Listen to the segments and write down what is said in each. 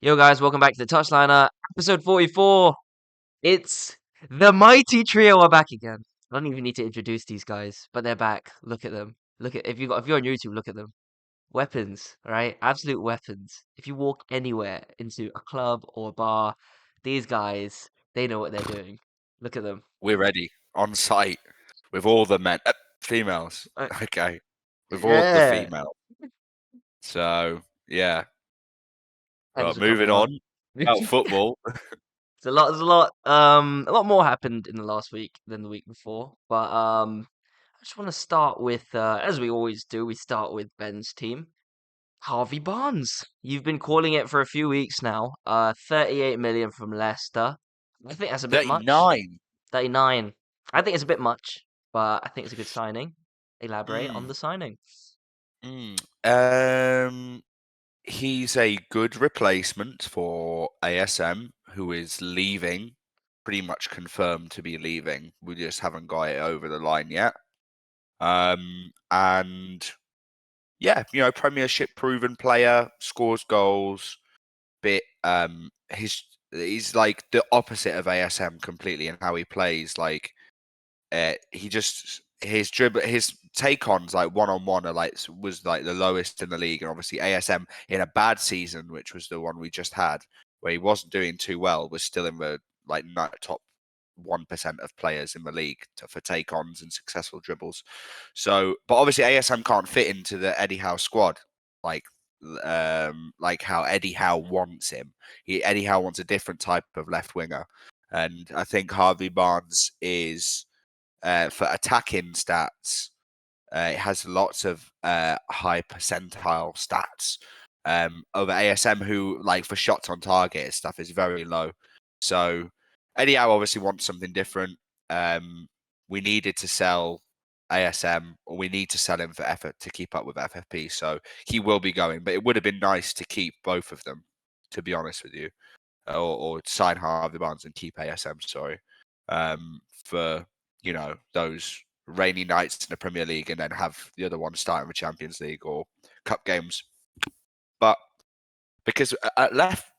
Yo, guys, welcome back to the Touchliner, episode 44. It's the mighty trio are back again. I don't even need to introduce these guys, but they're back. Look at them. Look at if you're on YouTube, look at them. Weapons, all right? Absolute weapons. If you walk anywhere into a club or a bar, these guys, they know what they're doing. Look at them. We're ready on site with all the men, females. Uh, Okay, with all the yeah, females. So yeah, thanks for moving coming on. on about football. There's a lot more happened in the last week than the week before, but I just want to start with, as we always do, we start with Ben's team, Harvey Barnes. You've been calling it for a few weeks now. 38 million from Leicester. I think that's a bit much. 39. 39. I think it's a bit much, but I think it's a good signing. Elaborate on Mm, the signing. mm. Um, he's a good replacement for ASM, who is leaving. Pretty much confirmed to be leaving. We just haven't got it over the line yet. And yeah, Premiership proven player, scores goals. He's like the opposite of ASM completely in how he plays. Like his take ons like one on one was like the lowest in the league, and obviously ASM in a bad season, which was the one we just had, where he wasn't doing too well, was still in the top 1% of players in the league for take ons and successful dribbles. So, but obviously ASM can't fit into the Eddie Howe squad like how Eddie Howe wants him. Eddie Howe wants a different type of left winger, and I think Harvey Barnes is for attacking stats. It has lots of high percentile stats over ASM, who like for shots on target stuff is very low. So Eddie Howe obviously wants something different. We needed to sell ASM, or we need to sell him for effort to keep up with FFP. So he will be going, but it would have been nice to keep both of them, to be honest with you, or sign Harvey Barnes and keep ASM. Sorry, for those rainy nights in the Premier League, and then have the other one start in the Champions League or cup games. But because at left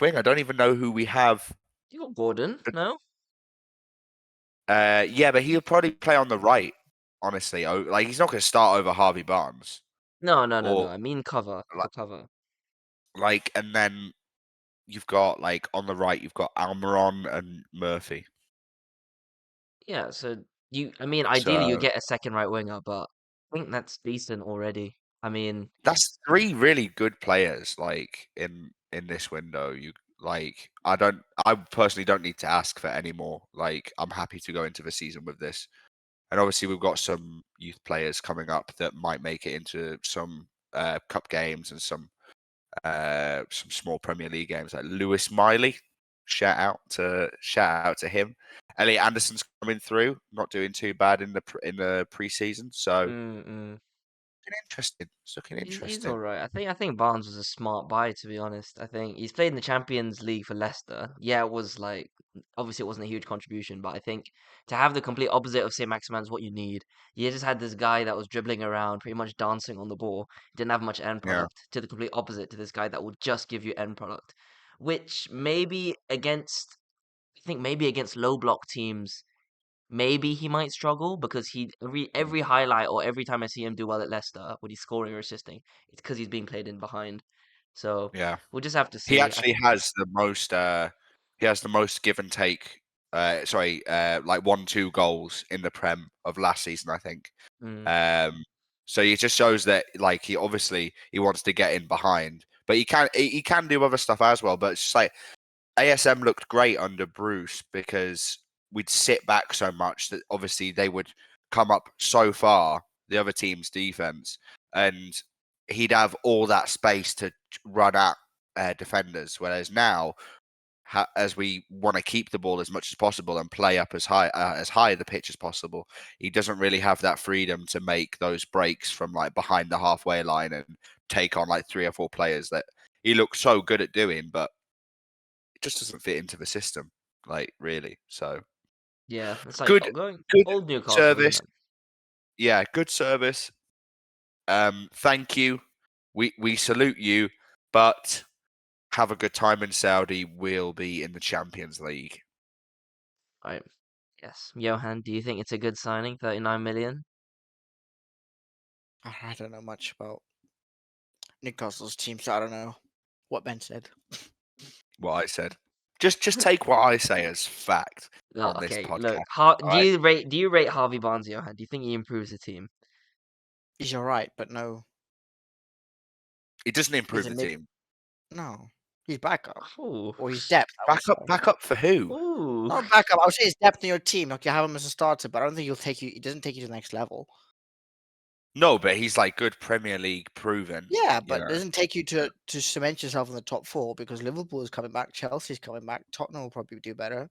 wing, I don't even know who we have. You got Gordon, no? Yeah, but he'll probably play on the right. Honestly, like he's not going to start over Harvey Barnes No. or I mean cover for like, cover. and then you've got like on the right, you've got Almiron and Murphy. Yeah, so ideally you So get a second right winger, but I think that's decent already. I mean, that's three really good players. Like in this window, I personally don't need to ask for any more. Like I'm happy to go into the season with this. And obviously we've got some youth players coming up that might make it into some cup games and some small Premier League games, like Lewis Miley. Shout out to him. Elliot Anderson's coming through, not doing too bad in the preseason. So mm, interesting. It's looking he's interesting. all right. I think Barnes was a smart buy, to be honest. I think he's played in the Champions League for Leicester. Yeah, it was like obviously it wasn't a huge contribution, but I think to have the complete opposite of Saint Maximin is what you need. You just had this guy that was dribbling around, pretty much dancing on the ball, didn't have much end Yeah. product. To the complete opposite to this guy that will just give you end product, which maybe against low block teams. Maybe he might struggle because every highlight or every time I see him do well at Leicester when he's scoring or assisting, it's because he's being played in behind. So Yeah. we'll just have to He see. actually has the most. He has the most give and take. Like 1-2 goals in the Prem of last season, I think. Mm, So it just shows that like he wants to get in behind, but he can do other stuff as well. But it's just like ASM looked great under Bruce because we'd sit back so much that obviously they would come up so far, the other team's defense, and he'd have all that space to run at defenders. Whereas now, as we want to keep the ball as much as possible and play up as high the pitch as possible, he doesn't really have that freedom to make those breaks from like behind the halfway line and take on like 3 or 4 players that he looks so good at doing, but it just doesn't fit into the system, like really. So yeah, it's like good, going good old Newcastle, isn't service. it? Yeah, good service. Thank you. We salute you, but have a good time in Saudi, we'll be in the Champions League. Right. Yes. Johan, do you think it's a good signing? 39 million? I don't know much about Newcastle's team, so I don't know what Ben said. What I said. Just take what I say as fact Oh, on this okay. podcast. Look, All right? do you rate Harvey Barnes, Johan? Do you think he improves the team? He's alright, but no, It doesn't he's improve a the mid. team. No, he's backup Ooh. or he's depth. I would say. Back up for who? Ooh. Not backup. I would say he's depth in your team. Like you have him as a starter, but I don't think he'll take you. He doesn't take you to the next level. No, but he's like good Premier League proven. Yeah, you but know. it doesn't take you to cement yourself in the top four because Liverpool is coming back, Chelsea's coming back, Tottenham will probably do better.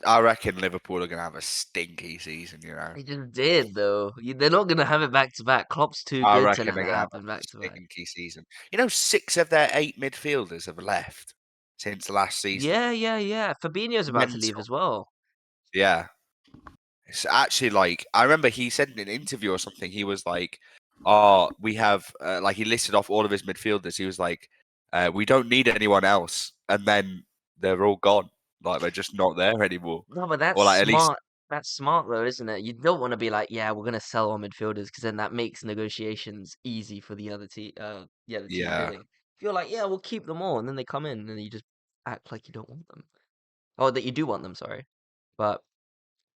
I reckon Liverpool are going to have a stinky season, you know. He just did, though. They're not going to have it back to back. Klopp's too I good to reckon let they're it going to have happen a back to back. stinky season. You know, 6 of their 8 midfielders have left since last season. Yeah. Fabinho's about to leave Mental. as well. Yeah. It's actually like, I remember he said in an interview or something, he was like, oh, we have, like he listed off all of his midfielders. He was like, we don't need anyone else. And then they're all gone. Like they're just not there anymore. No, but that's Or like at least, smart. That's smart, though, isn't it? You don't want to be like, yeah, we're going to sell our midfielders because then that makes negotiations easy for the other team. The team yeah. bidding. If you're like, yeah, we'll keep them all, and then they come in, and then you just act like you don't want them, or that you do want them. Sorry, but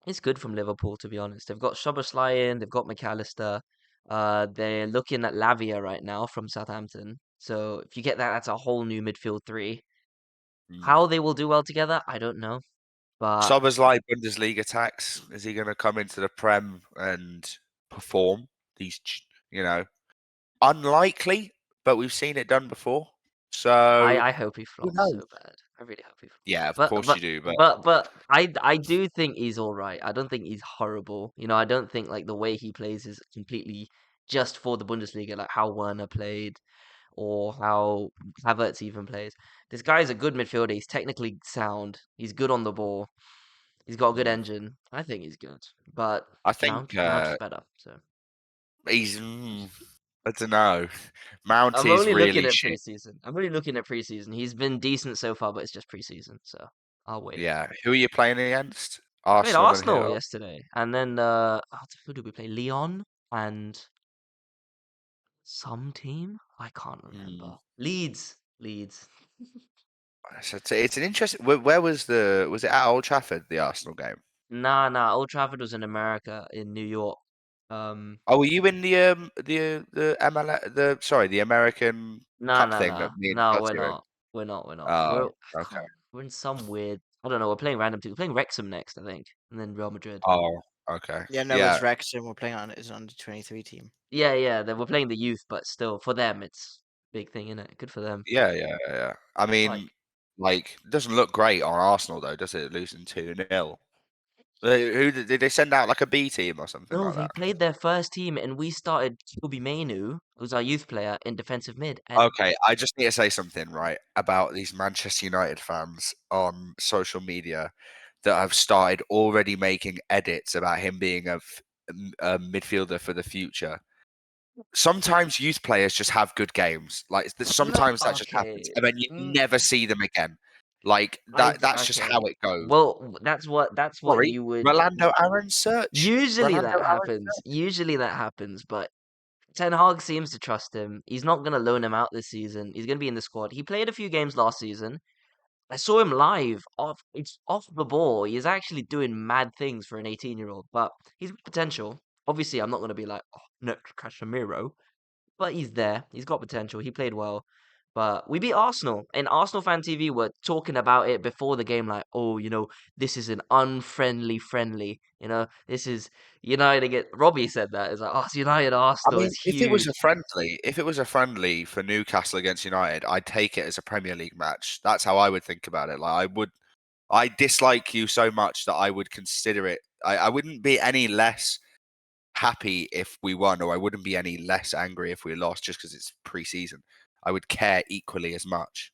it's good from Liverpool, to be honest. They've got Szoboszlai in, they've got McAllister. They're looking at Lavia right now from Southampton. So if you get that, that's a whole new midfield three. Mm. How they will do well together, I don't know. But Szoboszlai Bundesliga tax. Is he going to come into the Prem and perform? You know, unlikely, but we've seen it done before. So I hope he who flops so knows? bad. I really hope he flops. Yeah, of But course but you do. But but I do think he's all right. I don't think he's horrible. You know, I don't think like the way he plays is completely just for the Bundesliga, like how Werner played or how Havertz even plays. This guy's a good midfielder. He's technically sound. He's good on the ball. He's got a good engine. I think he's good. But I think Mount is better. So he's. I don't know. Mount I'm is only looking really at shit. preseason. I'm only looking at preseason. He's been decent so far, but it's just preseason, so I'll wait. Yeah. Who are you playing against? Played Arsenal and Arsenal who? yesterday, and then who did we play? Leon and some team I can't remember. Leeds. So it's an interesting. Where was Was it at Old Trafford, the Arsenal game? Nah. Old Trafford was in America, in New York. Oh, were you in the ML the American Cup thing that me and No, we're Chelsea are in? not. We're not. Oh, okay. We're in some weird. I don't know. We're playing random teams. We're playing Wrexham next, I think, and then Real Madrid. Oh, okay. Yeah, no, Yeah, it's Wrexham. We're playing on it. It's an under 23 team. Yeah. Then we're playing the youth, but still, for them, it's a big thing, isn't it? Good for them. yeah. I Like, mean, like, it doesn't look great on Arsenal though, does it? Losing 2-0. Who did they send out, like a B team or something no, like they that? played their first team, and we started Kobe Mainu, who's our youth player, in defensive mid, and Okay, I just need to say something, right, about these Manchester United fans on social media that have started already making edits about him being a midfielder for the future. Sometimes youth players just have good games. Like no, sometimes that just happens, okay. and then you never see them again. Like that's just how Okay. it goes. Well, that's what Sorry, you would. Rolando Aaron search. Usually Rolando that Aaron happens. search. Usually that happens, but Ten Hag seems to trust him. He's not gonna loan him out this season. He's gonna be in the squad. He played a few games last season. I saw him live it's off the ball. He's actually doing mad things for an 18-year-old, but he's got potential. Obviously, I'm not gonna be like, oh, next Casemiro. But he's there. He's got potential. He played well. But we beat Arsenal. And Arsenal fan TV were talking about it before the game, like, oh, this is an unfriendly friendly. This is United against Robbie said that. It's like, oh, it's United I Arsenal. mean, It's huge. if it was a friendly for Newcastle against United, I'd take it as a Premier League match. That's how I would think about it. Like I dislike you so much that I would consider it. I wouldn't be any less happy if we won, or I wouldn't be any less angry if we lost just because it's pre-season. I would care equally as much.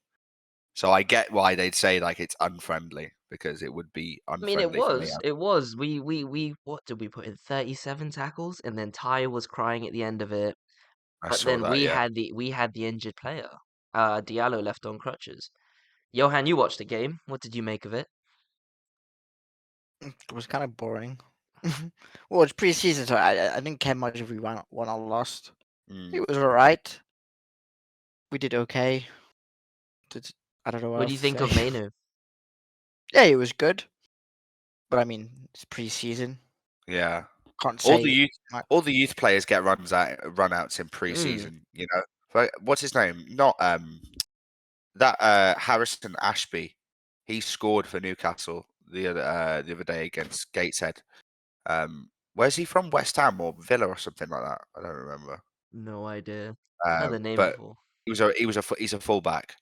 So I get why they'd say like it's unfriendly, because it would be I mean, it unfriendly for me. was. It was. We what did we put in? 37 tackles, and then Ty was crying at the end of it. I But saw then that, yeah. we had the injured player. Diallo left on crutches. Johan, you watched the game. What did you make of it? It was kind of boring. Well, it's pre-season, so I didn't care much if we won or lost. Mm. It was alright. We did okay. I don't know what What do else you to think of say. Mainu? Yeah, it was good. But I mean, it's pre-season. Yeah. Can't All the say youth, much. all the youth players get run-outs in pre-season. You know, like, what's his name? Not that Harrison Ashby. He scored for Newcastle the other day against Gateshead. Where's he from? West Ham or Villa or something like that? I don't remember. No idea. Heard the name But before. he's a fullback,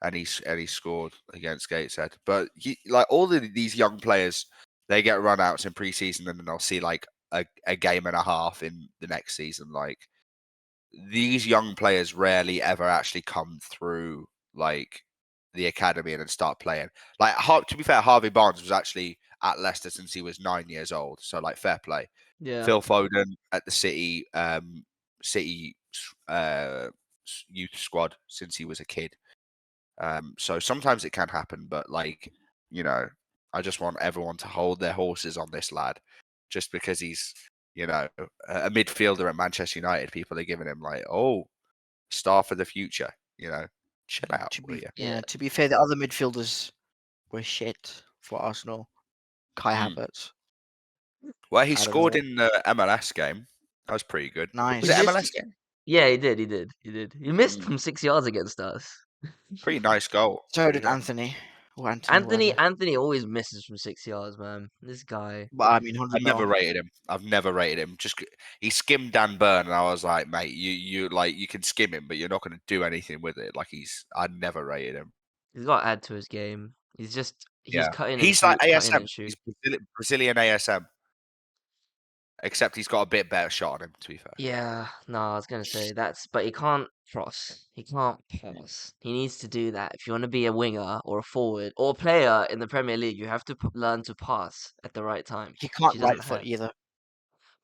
and he scored against Gateshead. But like all of these young players, they get run-outs in pre-season, and then they'll see like a game and a half in the next season. Like these young players rarely ever actually come through like the academy and then start playing. Like to be fair, Harvey Barnes was actually at Leicester since he was 9 years old. So like fair play. Yeah. Phil Foden at the City youth squad since he was a kid. So sometimes it can happen, but like, you know, I just want everyone to hold their horses on this lad, just because he's, you know, a midfielder at Manchester United. People are giving him like, oh, star for the future. You know, chill out, will you? Yeah, to be fair, the other midfielders were shit for Arsenal. Kai Mm. Havertz. Well, he I don't scored know. in the MLS game. That was pretty good. Nice. Was it He MLS missed. game? Yeah, he did. He did. He did. He missed Mm. from 6 yards against us. Pretty nice goal. So did Yeah. Anthony. Or Anthony, whatever. Anthony always misses from 6 yards, man. This guy. But I mean, 100 I've never mil. rated him. I've never rated him. He skimmed Dan Burn, and I was like, mate, you like you can skim him, but you're not going to do anything with it. Like I never rated him. He's got to add to his game. He's Yeah, cutting and he's like shoot, cutting ASM. and shoot. He's Brazilian ASM, except he's got a bit better shot on him. To be fair. Yeah, no, I was gonna say but he can't cross. He can't pass. He needs to do that. If you want to be a winger or a forward or a player in the Premier League, you have to learn to pass at the right time, He which can't he right doesn't foot have. either.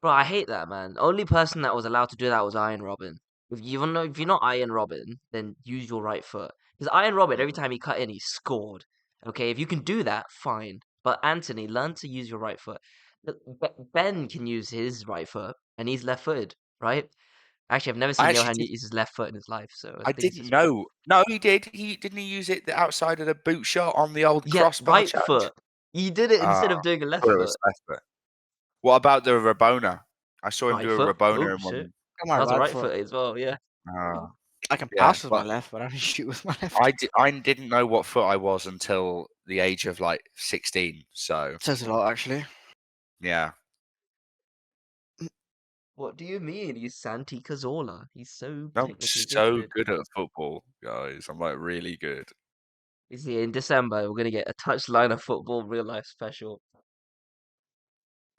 Bro, I hate that, man. Only person that was allowed to do that was Iron Robin. If you're not Iron Robin, then use your right foot. Because Iron Robin, every time he cut in, he scored. Okay, if you can do that, fine. But Anthony, learn to use your right foot. Ben can use his right foot, and he's left-footed, right? Actually, I've never I seen actually Johan did, use his left foot in his life, so I I think it's didn't just know. No, he did. He didn't he use it the outside of the boot shot on the old yeah, crossbar right challenge. foot. You did it Ah, instead of doing a left thought it foot. was left foot. What about the Rabona? I saw him Right do a foot. Rabona Oh in shit, one. Come that on, was a right right foot. foot as well. Yeah. Ah, I can yeah, pass with but my left, but I don't shoot with my left. I didn't know what foot I was until the age of like 16. So Says a lot, actually. yeah, What do you mean? He's Santi Cazorla. He's so I'm technically so gifted. good at football, guys. I'm like really good. You see, in December, we're gonna get a Touchliner football real life special.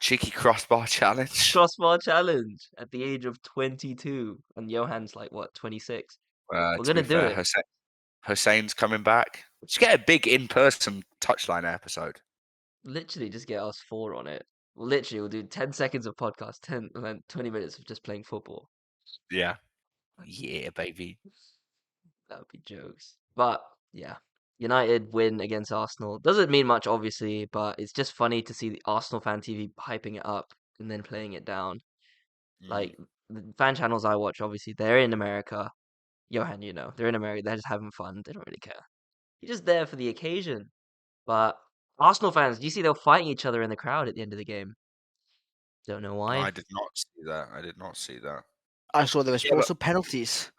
Cheeky crossbar challenge. Crossbar challenge at the age of 22. And Johan's like, what, 26? We're To be gonna do fair, it. Hussein's coming back. Let's get a big in-person touchline episode. Literally, just get us 4 on it. Literally, we'll do 10 seconds of podcast, 10 and then 20 minutes of just playing football. Yeah, yeah, baby. That would be jokes. But yeah, United win against Arsenal. Doesn't mean much, obviously, but it's just funny to see the Arsenal fan TV hyping it up and then playing it down. Like the fan channels I watch, obviously, they're in America. Johan, you know, they're in America. They're just having fun. They don't really care. You're just there for the occasion. But Arsenal fans, do you see they were fighting each other in the crowd at the end of the game? Don't know No, why. I did not see that. I did not see that. I saw there was Yeah, but also penalties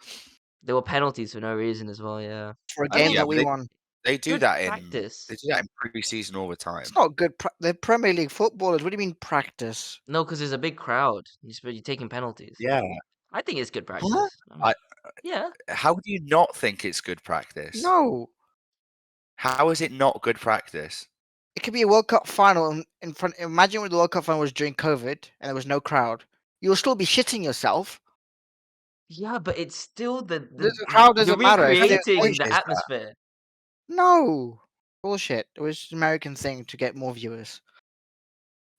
There were penalties for no reason as well. Yeah, for a I game mean, yeah, that but we won. they do good that practice. in pre-season all the time. It's not good. They're Premier League footballers. What do you mean practice? No, because there's a big crowd. You're taking penalties. Yeah, I think it's good Huh? practice. I. Yeah. How do you not think it's good practice? No. How is it not good practice? It could be a World Cup final in front. Imagine when the World Cup final was during COVID and there was no crowd. You'll still be shitting yourself. Yeah, but it's still The crowd you're doesn't matter. If they're recreating Point the is that atmosphere. No. Bullshit. It was an American thing to get more viewers.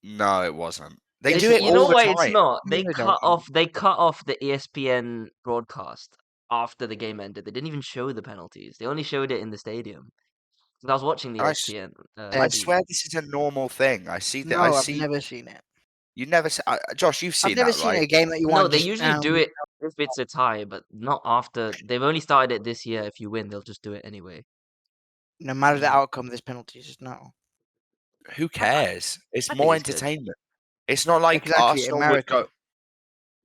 no, it wasn't. They It's, do it you all know the why it's time. not? No, they don't. They cut off the ESPN broadcast. after the game ended. They didn't even show the penalties. They only showed it in the stadium. 'Cause I was watching the I, s- ESPN I feed. swear this is a normal thing. I see that. I No, I've see. never seen it. You never. Josh, you've I've seen never that, seen right? a game that you No, want they just usually do it if it's a tie, but not after. They've only started it this year. If you win, they'll just do it anyway. no matter the Mm. outcome. There's penalties. Just no. Who cares? It's I think more it's good. entertainment. It's not like Exactly, Arsenal would America. go.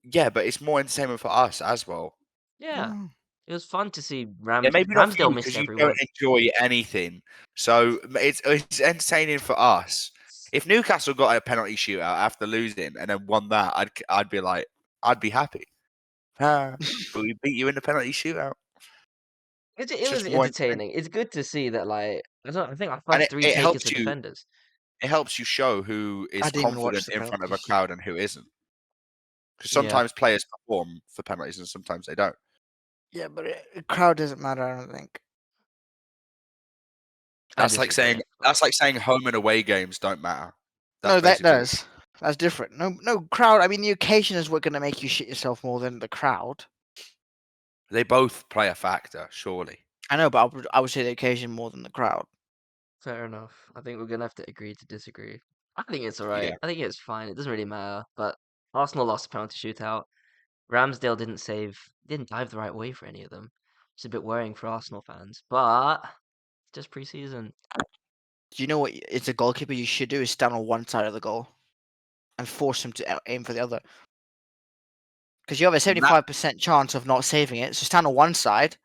Yeah, but it's more entertainment for us as well. Yeah, Mm. it was fun to see Yeah, maybe not for Ramsdale you missed because you everyone. don't enjoy anything. So it's entertaining for us. If Newcastle got a penalty shootout after losing and then won that, I'd be like, I'd be happy. But we beat you in the penalty shootout. It It's was just more entertaining. entertaining. It's good to see that, like, I think our And first three it takers helps are you. defenders. It helps you show who I is didn't even watch confident the in front of a penalties. crowd and who isn't. Because Yeah. sometimes players perform for penalties and sometimes they don't. Yeah, but the crowd doesn't matter. I don't think. I That's like saying disagree. home and away games don't matter. No, that basically- does. That's different. No crowd. I mean, the occasion is what's going to make you shit yourself more than the crowd. They both play a factor, surely. I know, but I would say the occasion more than the crowd. Fair enough. I think we're gonna have to agree to disagree. I think it's alright. Yeah. I think it's fine. It doesn't really matter. But Arsenal lost a penalty shootout. Ramsdale didn't dive the right way for any of them. It's a bit worrying for Arsenal fans. But it's just preseason. Do you know what? It's a goalkeeper. You should do is stand on one side of the goal, and force him to aim for the other. Because you have a 75% chance of not saving it. So stand on one side.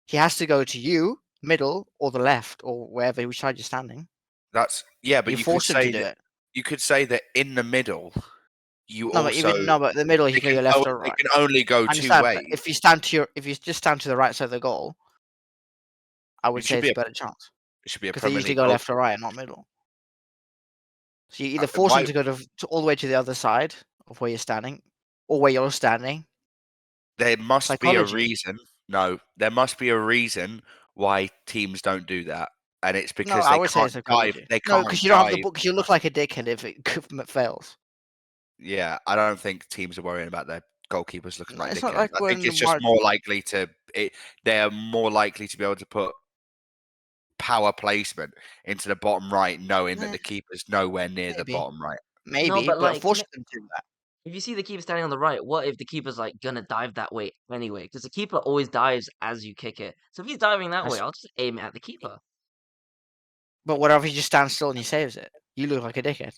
He has to go to you, middle, or the left, or wherever which side you're standing. But You you could force him to say do that it. you could say that in the middle, you No, but the middle, he it can go can, left o- or right. it can only go I two understand, but ways. if you just stand to the right side of the goal, I would It say should be it's a better chance It should be a because they Premier usually League go goal. left or right, not middle. So you either force him to go to all the way to the other side of where you're standing, or where you're standing. There must be a Psychology. reason. No, there must be a reason why teams don't do that, and it's No, because I they would say can't it's dive. psychology. They No, can't because you don't have the dive. book. Because you look like a dickhead if it fails. Yeah, I don't think teams are worrying about their goalkeepers looking No, like it's not dickheads. like I we're think in it's the just more likely to. They're more likely to be able to put power placement into the bottom right, knowing that the keeper's nowhere near the Maybe. bottom right. Maybe, but, but like, force them to do that. if you see the keeper standing on the right, what if the keeper's like gonna dive that way anyway? Because the keeper always dives as you kick it. So if he's diving that way, That's- I'll just aim it at the keeper. But what if he just stands still and he saves it? You look like a dickhead.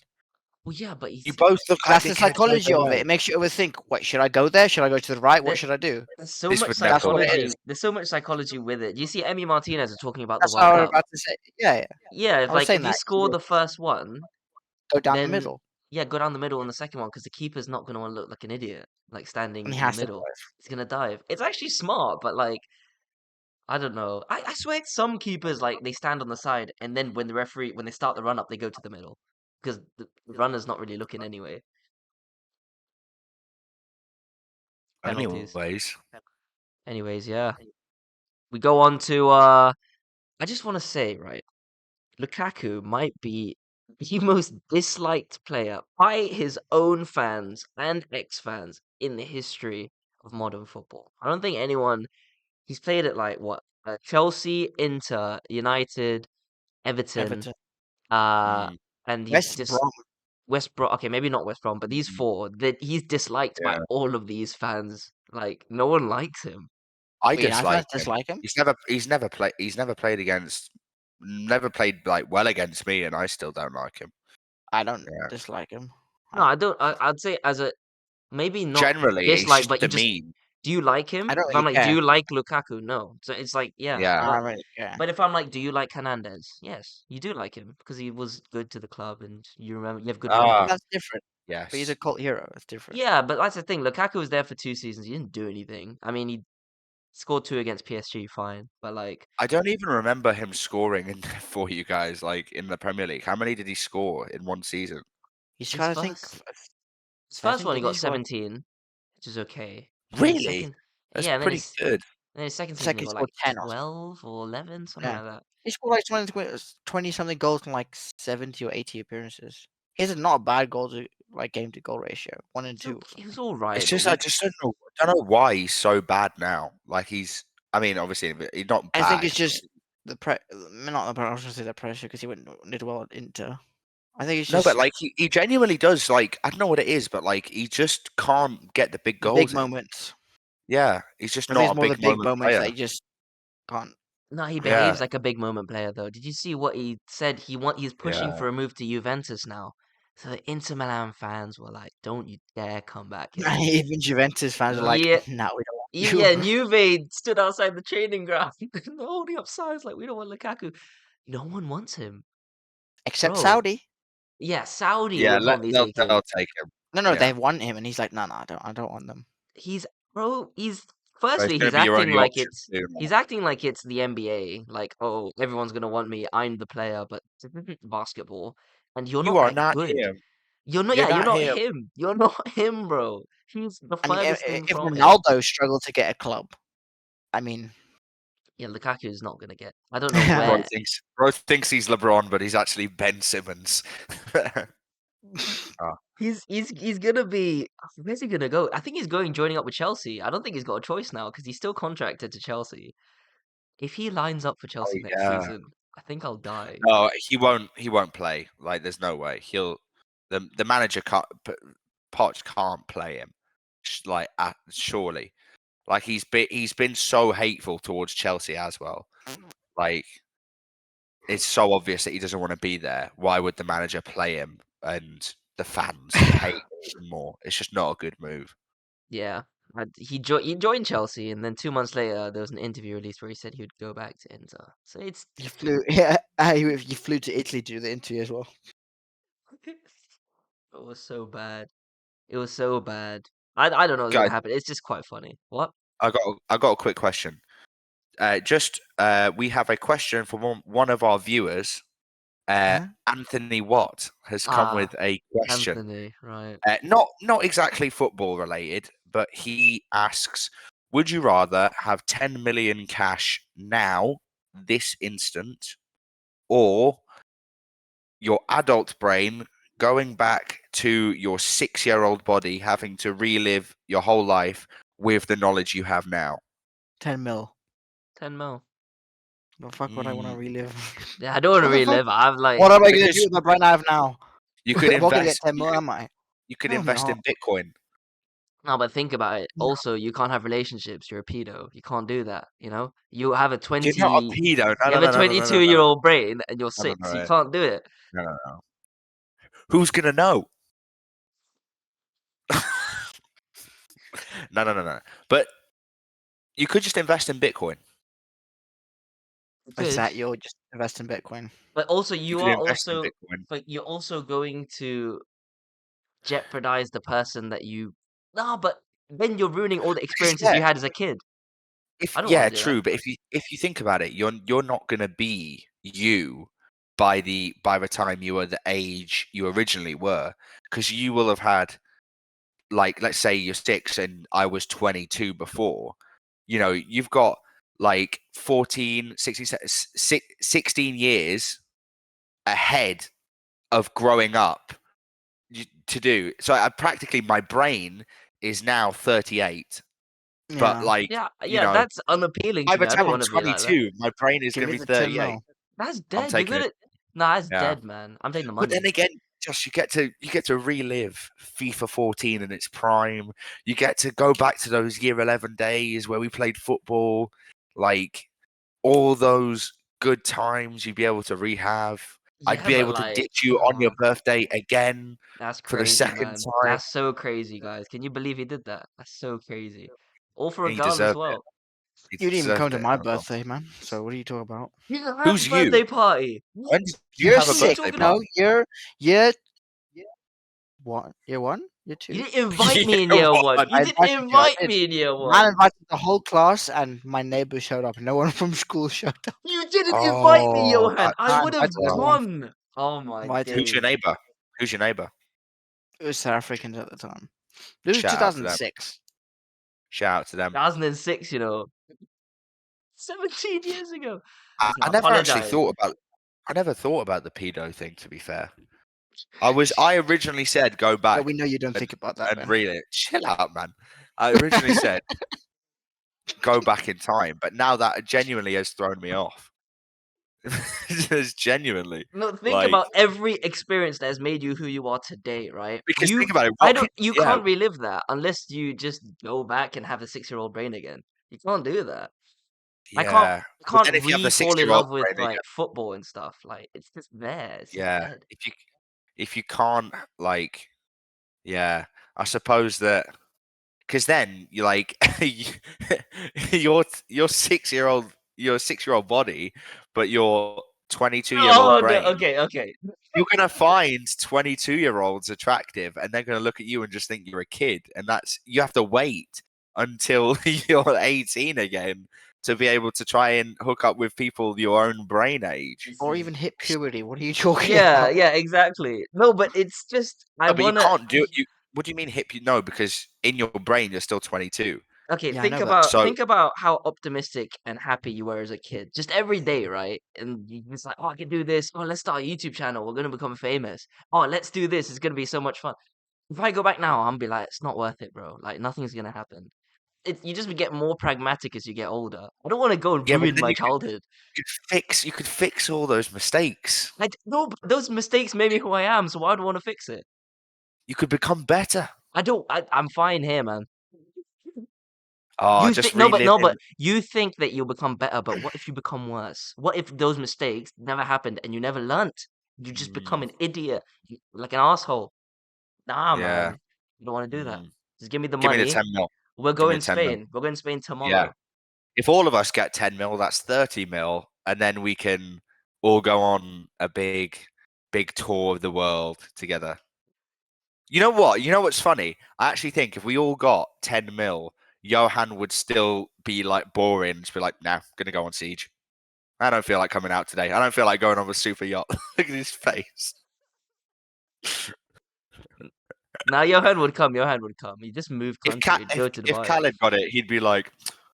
Well, yeah, but he's You both look like That's the dickheads psychology either of way. it. It makes you overthink. Wait, should I go there? Should I go to the right? What There- should I do? there's so This much would never That's what it psychology. is. There's so much psychology with it. You see, Emmy Martinez are talking about That's the what World I was Cup. about to say. Yeah. Yeah, I was saying if you that. score the first one, Go down the then middle, yeah, go down the middle on the second one because the keeper's not going to want to look like an idiot, like standing and he in the has to middle. dive. He's going to dive. It's actually smart, but like, I don't know. I swear some keepers, like, they stand on the side and then when they start the run up, they go to the middle because the runner's not really looking anyway. Penalties. Anyways, yeah. We go on to, I just want to say, right, Lukaku might be the most disliked player by his own fans and ex-fans in the history of modern football. I don't think he's played at like what? Chelsea, Inter, United, Everton, Mm, and he's West just Brom. West Brom. Okay, maybe not West Brom, but these four. That he's disliked by yeah. all of these fans. Like no one likes him. I Wait, I dislike him. dislike him. He's never played like well against me, and I still don't like him. I don't Yeah. dislike him. No, I don't. I'd say as a maybe not Generally, he's dislike, just but you just demean. do you like him? I don't If I'm really like, do care. you like Lukaku? No. So it's like, yeah. Yeah. I But don't really care. but if I'm like, do you like Hernandez? Yes, you do like him because he was good to the club, and you have good memories. That's different. Yes. But he's a cult hero. That's different. Yeah, but that's the thing. Lukaku was there for 2 seasons. He didn't do anything. I mean, he scored 2 against PSG, fine. But like, I don't even remember him scoring for you guys, like in the Premier League. How many did he score in one season? He's his trying to think. first one he did got he score? 17, which is okay. And then Really? second, That's yeah, and pretty good. then his second season Second he he got scored like 10 or something. 12 or 11, something Yeah. like that. He scored like 20 something goals in like 70 or 80 appearances. He's not a bad game to goal ratio, 1 and 2. He was all right. It's but just I just don't know why he's so bad now. Like I mean, obviously he's not bad. I think it's just not the pressure. I was gonna say the pressure because he did well at Inter. I think it's no, just but like he genuinely does. Like I don't know what it is, but like he just can't get the big the goals. big in. moments. Yeah, he's just I think not it's a more the big big moment moments that player. he just can't. No, he Yeah. behaves like a big moment player, though. Did you see what he said? He's pushing Yeah. for a move to Juventus now. So the Inter Milan fans were like, "Don't you dare come back here!" Even Juventus fans are like, Yeah, "No, we don't want yeah, you." yeah. And Juve stood outside the training ground, holding up signs like, "We don't want Lukaku." No one wants him, Except bro. Saudi. Yeah, Saudi Yeah, will probably take him. they'll take him. No, Yeah. they want him, and he's like, "No, I don't want them." He's bro. He's But it's firstly gonna he's be your acting only like option it's to do that. he's acting like it's the NBA. Like, oh, everyone's gonna want me. I'm the player, but this isn't basketball, and you're You not are that not good. him. You're not. You're Yeah, you're not not him. him. You're not him, bro. He's the I mean, furthest thing if from him. Ronaldo struggled to get a club, I mean, Yeah, Lukaku is not gonna get. I don't know where. Bro thinks he's LeBron, but he's actually Ben Simmons. He's gonna be. Where's he gonna go? I think he's joining up with Chelsea. I don't think he's got a choice now because he's still contracted to Chelsea. If he lines up for Chelsea next yeah. season, I think I'll die. No, he won't play. Like, there's no way. The manager can't. Poch can't play him. Like, surely. Like he's been so hateful towards Chelsea as well. Like, it's so obvious that he doesn't want to be there. Why would the manager play him and the fans hate him even more? It's just not a good move. Yeah, he joined Chelsea, and then 2 months later, there was an interview released where he said he would go back to Inter. So it's he flew. Yeah, he flew to Italy to do the interview as well. it was so bad. It was so bad. I don't know what's gonna Guys, happen. It's just quite funny. What? I got a quick question. We have a question from one of our viewers. Anthony Watt has come with a question. Anthony, right? Not exactly football related, but he asks, would you rather have 10 million cash now, this instant, or your adult brain going back to your 6-year-old body, having to relive your whole life with the knowledge you have now? 10 mil. 10 mil. The fuck would I want to relive? Yeah, I don't want to What the fuck? relive. I'm like, What am I gonna Because do with the brain I have now? you could I'm not gonna get invest. 10 mil, am I? You could Hell invest no. in Bitcoin. no, but think about it. No. Also, you can't have relationships. You're a pedo. You can't do that. You know, you have a 20. You're not a pedo. You have a 22-year-old brain, and you're No, no, 6. no, You can't do it. No. Who's gonna know? No. But you could just invest in Bitcoin. What's Good. that? You'll just invest in Bitcoin. But also, You could invest in Bitcoin. but you're also going to jeopardize the person that you. No, but then you're ruining all the experiences you had as a kid. I don't want to do True. that. But if you think about it, you're not gonna be you by the time you are the age you originally were, because you will have had, like, let's say you're 6 and I was 22 before. You know, you've got like 14, 16, 16 years ahead of growing up to do. So practically my brain is now 38. But Yeah. like, Yeah, that's unappealing by to the me. I time don't I'm want to be like that. 22, my brain is Give going me to be the 10 38. mil. That's I'm dead. You're taking gonna. it. Nah, that's Yeah. dead, man. I'm taking the But money. then again, Josh, you get to relive FIFA 14 in its prime. You get to go back to those year 11 days where we played football. Like, all those good times you'd be able to rehab. I'd Yeah, be but able to like, ditch you on your birthday again that's for the crazy, second man. time. That's so crazy, guys. Can you believe he did that? That's so crazy. All for a And he gun as deserved it. well. He You didn't even come deserved to it my as well. birthday, man. So what are you talking about? You didn't have Who's a birthday you? party. When did you You're have a 6. birthday No, party? you're what? Year 1? Year 2? You didn't invite me in Year year one. 1. You I didn't invited you, I invite did. me in year Man 1. invited the whole class, and my neighbor showed up. No one from school showed up. You didn't invite me, Oh, Johan. I I would have invited everyone. gone. Oh my Invited. Who's your days. neighbor? Who's your neighbor? It was South Africans at the time. This was Shout out to them. 2006. Shout out to them. 2006, 17 years ago. I Listen, never actually apologize. thought about. I never thought about the pedo thing. To be fair, I originally said go Yeah, back we know you don't and, think about that, and man. reel it. Chill out, man. I originally said go back in time, but now that genuinely has thrown me off. Just genuinely. No, think Like, about every experience that has made you who you are today, right? because You, think about it. I What don't, can, you yeah, can't relive that unless you just go back and have a 6-year-old brain again. You can't do that. I can't, yeah. I But then can't if you have the fall in 6-year-old love with brain like again, football and stuff. Like it's just there. It's just yeah. dead. If you can't like, yeah, I suppose that because then you're like your 6-year-old body, but your 22-year-old Oh no. brain. Okay. You're gonna find 22-year-olds attractive, and they're gonna look at you and just think you're a kid, and that's you have to wait until you're 18 again to be able to try and hook up with people your own brain age. Or even hit puberty. What are you talking Yeah, about? yeah, exactly. No, but it's just I No, but you wanna. can't do it. What do you mean hip? No, because in your brain you're still 22. Okay, Yeah, I know, but So think about how optimistic and happy you were as a kid. Just every day, right? And you just like, oh, I can do this. Oh, let's start a YouTube channel. We're gonna become famous. Oh, let's do this. It's gonna be so much fun. If I go back now, I'm be like, it's not worth it, bro. Like nothing's gonna happen. You just get more pragmatic as you get older. I don't want to go and yeah, but ruin then my childhood. you could fix all those mistakes. No, but those mistakes made me who I am. So why do I want to fix it? You could become better. I don't. I'm fine here, man. Oh, You just think no, but reliving. you think that you'll become better, but what if you become worse? What if those mistakes never happened and you never learnt? You just become Mm, an idiot, like an asshole. Nah, yeah. man, you don't want to do that. Mm. Just give me the Give me the money. 10 mil. We're Give me going the 10 mil. Spain. We're going Spain Yeah. tomorrow. If all of us get 10 mil, that's 30 mil, and then we can all go on a big tour of the world together. You know what? You know what's funny? I actually think if we all got 10 mil, Johan would still be like boring. Just be like, nah, gonna go on Siege. I don't feel like coming out today. I don't feel like going on a super yacht. Look at his face. Now Johan would come. Johan would come. He just moved country. Go to If Dubai. Khaled got it, he'd be like,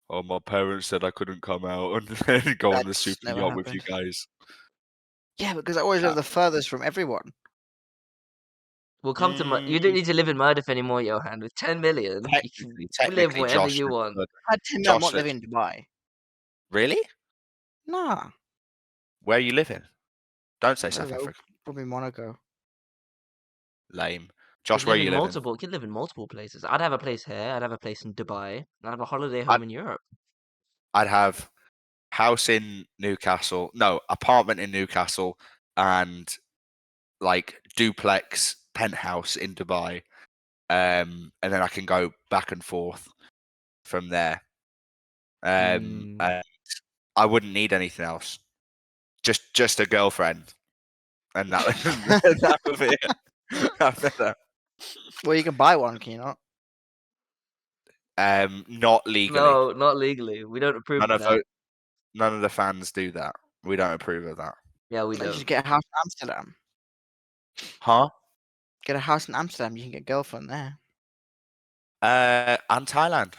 oh, my parents said I couldn't come out and then go on the That's super never yacht with you happened. guys. Yeah, because I always live the furthest from everyone. We'll come to. You don't need to live in Murdoch anymore, Johan. With 10 million, you can live Technically, wherever you Joshua want. could. I had 10 mil, I'm not Joshua, living in Dubai. really? Nah. Where are you living? Don't say I South don't know. Africa. Probably Monaco. Lame. You Josh, could where are live you in living? multiple. You could live in multiple places. I'd have a place here. I'd have a place in Dubai. And I'd have a holiday I'd, home in Europe. I'd have house in Newcastle. No, apartment in Newcastle and like duplex penthouse in Dubai. And then I can go back and forth from there. Mm. And I wouldn't need anything else. Just a girlfriend, and that that would be it. Well, you can buy one, can you not? Not legally. No, not legally. We don't approve of that. None of the fans do that. We don't approve of that. Yeah, we Like, you don't. just get a house in Amsterdam. Huh? Get a house in Amsterdam, you can get a girlfriend there. And Thailand.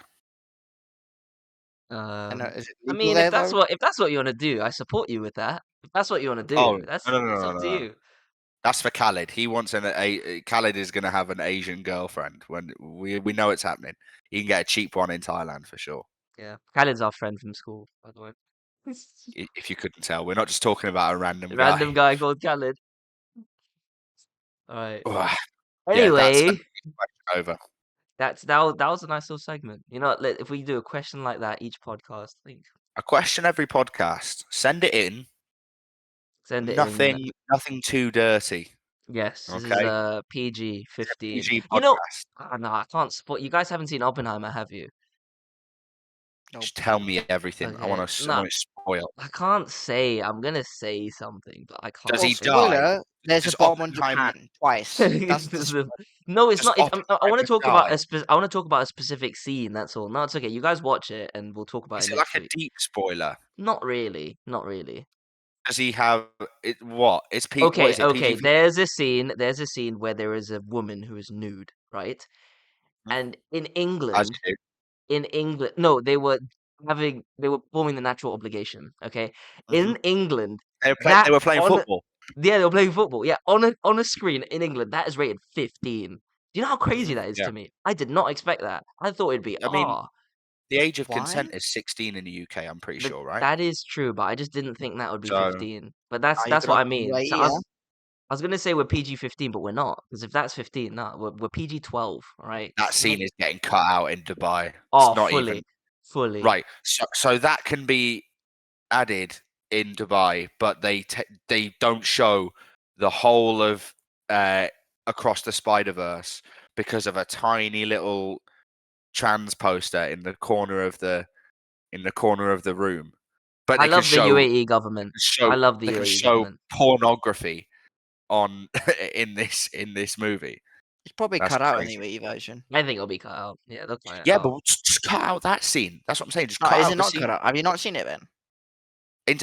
And is it I legal mean, there though? if that's what you want to do, I support you with that. If that's what you want to Oh, do, that's no, up to no. you. That's for Khaled. He wants Khaled is going to have an Asian girlfriend. When we know it's happening. He can get a cheap one in Thailand for sure. Yeah, Khaled's our friend from school, by the way. If you couldn't tell, we're not just talking about a random Random guy. guy called Khaled. All right. Yeah, that's Anyway, over. that was a nice little segment. You know, if we do a question like that each podcast, I think A question every podcast. Send it in. send it in. Nothing too dirty. Yes, this is Okay. PG-15. PG You know, podcast. no, I can't support. You guys haven't seen Oppenheimer, have you? Nope. Just tell me everything. I Okay. want to spoil. I can't say. I'm gonna say something, but I can't Does he say. die? Spoiler, there's Does a bomb on Oppenheimer- Japan twice. That's the No, it's Does not. I want to Oppenheimer talk about die? I want to talk about a specific scene. That's all. No, it's okay. You guys watch it, and we'll talk about Is it it like next a week. deep spoiler? Not really. Not really. Does he have it? What? It's P. What Okay, is it? okay. PG. There's a scene where there is a woman who is nude, right? And As you in England, no, they were performing the natural obligation. Okay, do. in England, They that were playing on football. Yeah, they were playing football. Yeah, on a screen in England, that is rated 15. Do you know how crazy that is Yeah. to me? I did not expect that. I thought it'd be I mean, R. the age of Why? consent is 16 in the UK. I'm pretty But sure, right? that is true, but I just didn't think that would be So 15. But that's You that's could what have I mean. way, So yeah. I was gonna say we're PG-15, but we're not. Because if that's 15, no, we're PG-12, right? that scene is getting cut out in Dubai. Oh, It's not even fully. right. So that can be added in Dubai, but they don't show the whole of Across the Spider-Verse because of a tiny little trans poster in the corner of the room. But I they can love the show UAE government. I love the they can UAE show government. pornography on in this movie. It's probably That's cut out in crazy. the UAE version. I think it'll be cut out. Yeah, they'll cut it Yeah, out. but just cut out that scene. That's what I'm saying. Just No, cut is out it the not scene. cut out? Have you not seen it then?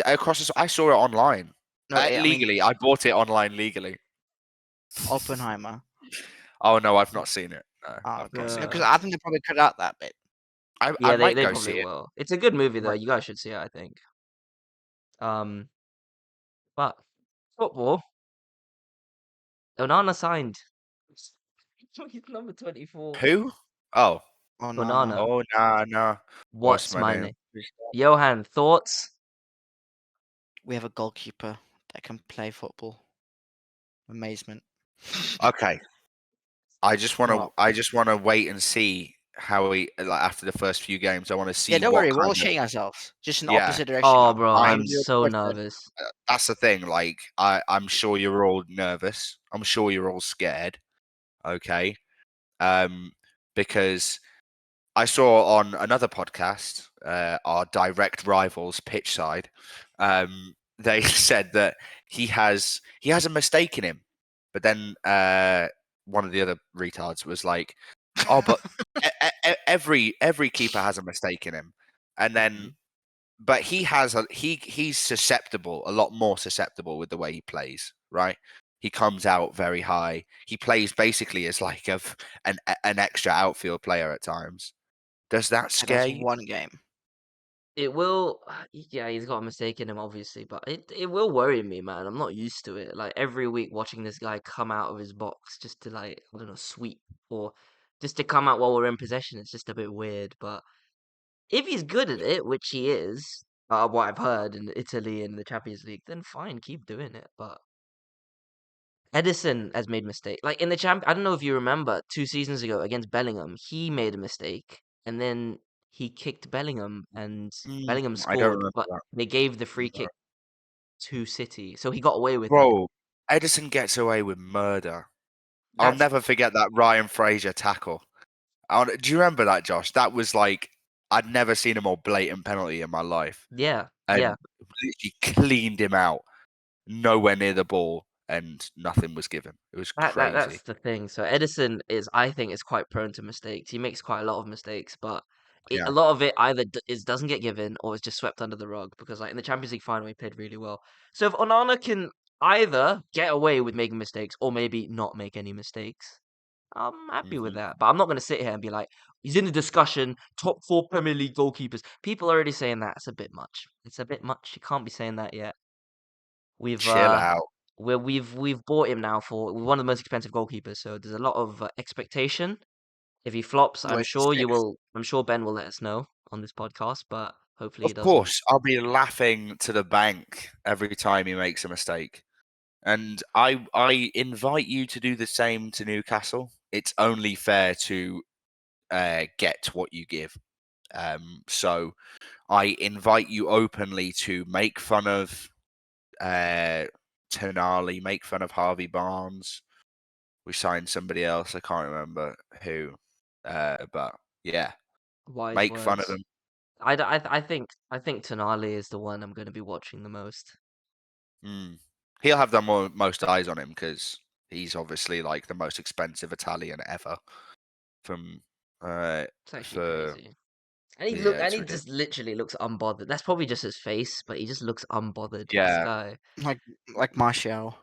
I saw it online. No, I mean Legally. I bought it online legally. Oppenheimer. Oh no, I've not seen it. No, Oh, I've not seen because it. I think they probably cut out that bit. I Yeah, might they go probably see it. will. It's a good movie though. Right. You guys should see it, I think. But football, Onana signed. He's number 24. Who? Oh. Oh no, Onana. no. Oh nah. What's my name? Johan, thoughts? We have a goalkeeper that can play football. Amazement. Okay. I just want Well, to wait and see how he like after the first few games. I want to see yeah, don't what worry. We're all kind of shitting ourselves. Just in the yeah. opposite direction Oh, now. bro, I'm I'm so nervous. That's the thing. Like I'm sure you're all nervous. I'm sure you're all scared. Okay. Because I saw on another podcast, our direct rivals, Pitchside, they said that he has a mistake in him, but then one of the other retards was like, "Oh, but every keeper has a mistake in him," and then, but he has he's susceptible, a lot more susceptible with the way he plays, right? He comes out very high. He plays basically as like an extra outfield player at times. Does that And scare that's you? one game. It will, yeah, he's got a mistake in him, obviously, but it will worry me, man. I'm not used to it. Like every week watching this guy come out of his box just to like, I don't know, sweep or just to come out while we're in possession, it's just a bit weird. But if he's good at it, which he is, what I've heard in Italy and the Champions League, then fine, keep doing it. But Edison has made mistake. Like in the I don't know if you remember 2 seasons ago against Bellingham, he made a mistake and then he kicked Bellingham and Bellingham I don't scored, remember but that. they gave the free No. kick to City, so he got away with it. Bro, Edison gets away with murder. I'll That's never forget that Ryan Fraser tackle. Do you remember that, Josh? That was like I'd never seen a more blatant penalty in my life, yeah. and literally cleaned him out, nowhere near the ball, and nothing was given. It was That's crazy. the thing. So Edison is, I think, is quite prone to mistakes. He makes quite a lot of mistakes, but a Yeah. lot of it either doesn't get given or is just swept under the rug. Because like in the Champions League final, he played really well. So if Onana can either get away with making mistakes or maybe not make any mistakes, I'm happy with Mhm. that. But I'm not going to sit here and be like, he's in the discussion, top 4 Premier League goalkeepers. People are already saying that. It's a bit much. It's a bit much. You can't be saying that yet. We've Chill out. we've bought him now for one of the most expensive goalkeepers, so there's a lot of expectation. If he flops, Well, it's the sixth. I'm sure Ben will let us know on this podcast, but hopefully he Of doesn't. course, I'll be laughing to the bank every time he makes a mistake. And I invite you to do the same to Newcastle. It's only fair to get what you give. So I invite you openly to make fun of Tonali, make fun of Harvey Barnes. We signed somebody else. I can't remember who. But yeah, Wise make fun of words. them. I think Tonali is the one I'm going to be watching the most. He'll have the most eyes on him because he's obviously like the most expensive Italian ever. From It's actually crazy. And yeah, and it's he ridiculous. just literally looks unbothered. That's probably just his face, but he just looks unbothered. This Yeah, guy. Like Martial.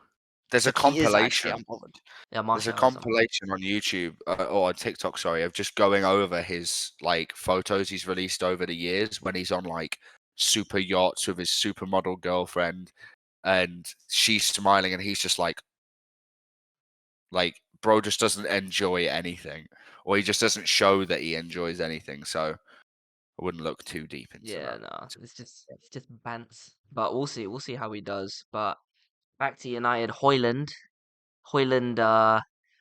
there's a Like he is actually compilation. unbothered. Yeah, There's a Martial is unbothered. compilation on YouTube or on TikTok, sorry, of just going over his like photos he's released over the years when he's on like super yachts with his supermodel girlfriend, and she's smiling, and he's just like, bro just doesn't enjoy anything, or he just doesn't show that he enjoys anything. So I wouldn't look too deep into Yeah, that. no, it's just bants. But we'll see. We'll see how he does. But back to United, Hoyland. Hoyland,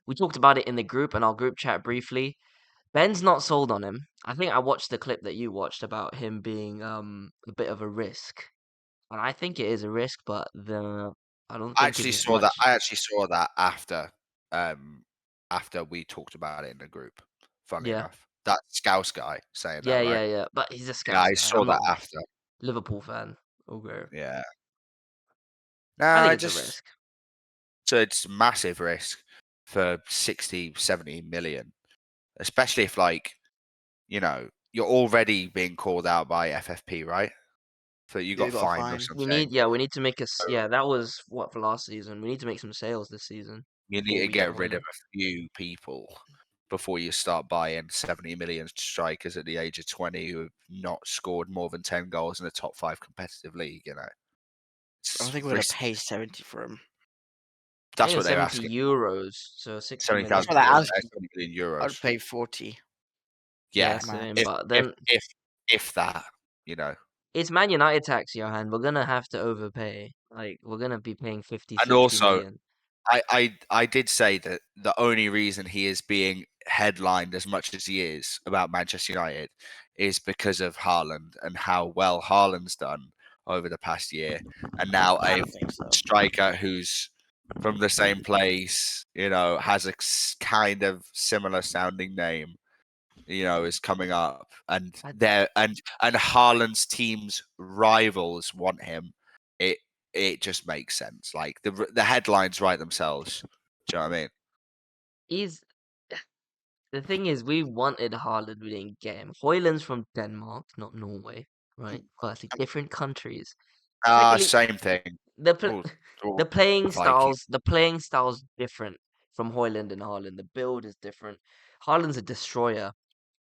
we talked about it in the group and our group chat briefly. Ben's not sold on him. I think I watched the clip that you watched about him being a bit of a risk. And I think it is a risk, but I don't I think actually it's as saw that. much. I actually saw that after we talked about it in the group. Funnily Yeah. enough, that Scouse guy saying Yeah, that, right? yeah, yeah. But he's a Yeah, Scouts I guy. saw I'm that not after. Liverpool fan. Okay. Yeah. I No, think I it's a just risk. so it's massive risk for 60, 70 million, especially if you're already being called out by FFP, right? So you Yeah, got we got a fined or fine. something. We need to make yeah, that was what for last season. We need to make some sales this season You need before to we get get rid of Hoyland. a few people before you start buying 70 million strikers at the age of 20 who have not scored more than 10 goals in a top 5 competitive league. I It's don't think we're gonna risky. pay 70 for him. I think That's what it's they're 70 asking. euros, so 60 That's million 70,000 what I pounds. asked. 70 million I'd euros. pay 40. Yeah, Yeah, Man, same. if But if then if if that, you know. it's Man United tax, Johan. We're gonna have to overpay. Like we're gonna be paying 50, And 60 also, million. I did say that the only reason he is being headlined as much as he is about Manchester United is because of Haaland and how well Haaland's done over the past year, and now I a don't think so. striker who's from the same place, has a kind of similar sounding name, is coming up, and I, and Haaland's team's rivals want him. It just makes sense. Like the headlines write themselves. Do you know what I mean? he's the thing is we wanted Haaland, we didn't get him. Hoyland's from Denmark, not Norway, right? Firstly, different countries. Secondly, Same thing. the pl- All, all the playing Viking. styles different from Hoyland and Haaland. The build is different. Haaland's a destroyer.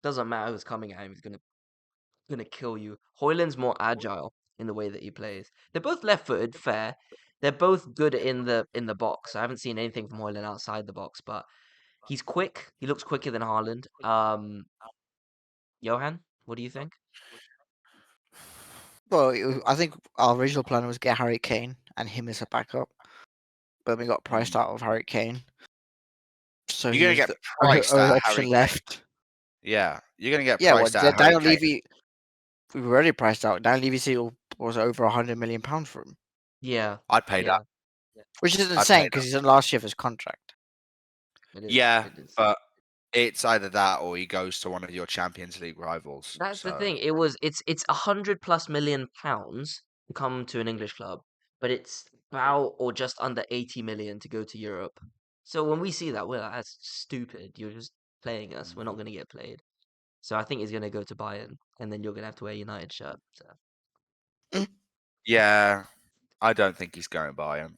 Doesn't matter who's coming at him, he's gonna kill you. Hoyland's more agile in the way that he plays. They're both left-footed, fair. They're both good in the box. I haven't seen anything from Hoyland outside the box, but he's quick. He looks quicker than Haaland. Johan, what do you think? Well, I think our original plan was get Harry Kane and him as a backup, but we got priced out of Harry Kane, so You're he gonna was get the priced only at option Harry Kane. left. Yeah, you're gonna get Yeah, well, priced at Harry Daniel Kane. Levy, we were already priced out. Daniel Levy still was over £100 million for him, Yeah, I'd pay yeah, that. which is I'd insane pay that. because he's in last year of his contract. it is. Yeah, It is. but it's either that or he goes to one of your Champions League rivals. That's the So thing. It's 100+ million pounds to come to an English club, but it's about or just under 80 million to go to Europe. So when we see that, we're like, that's stupid. You're just playing us. We're not going to get played. So I think he's going to go to Bayern, and then you're going to have to wear a United shirt. So. yeah, I don't think he's going Bayern.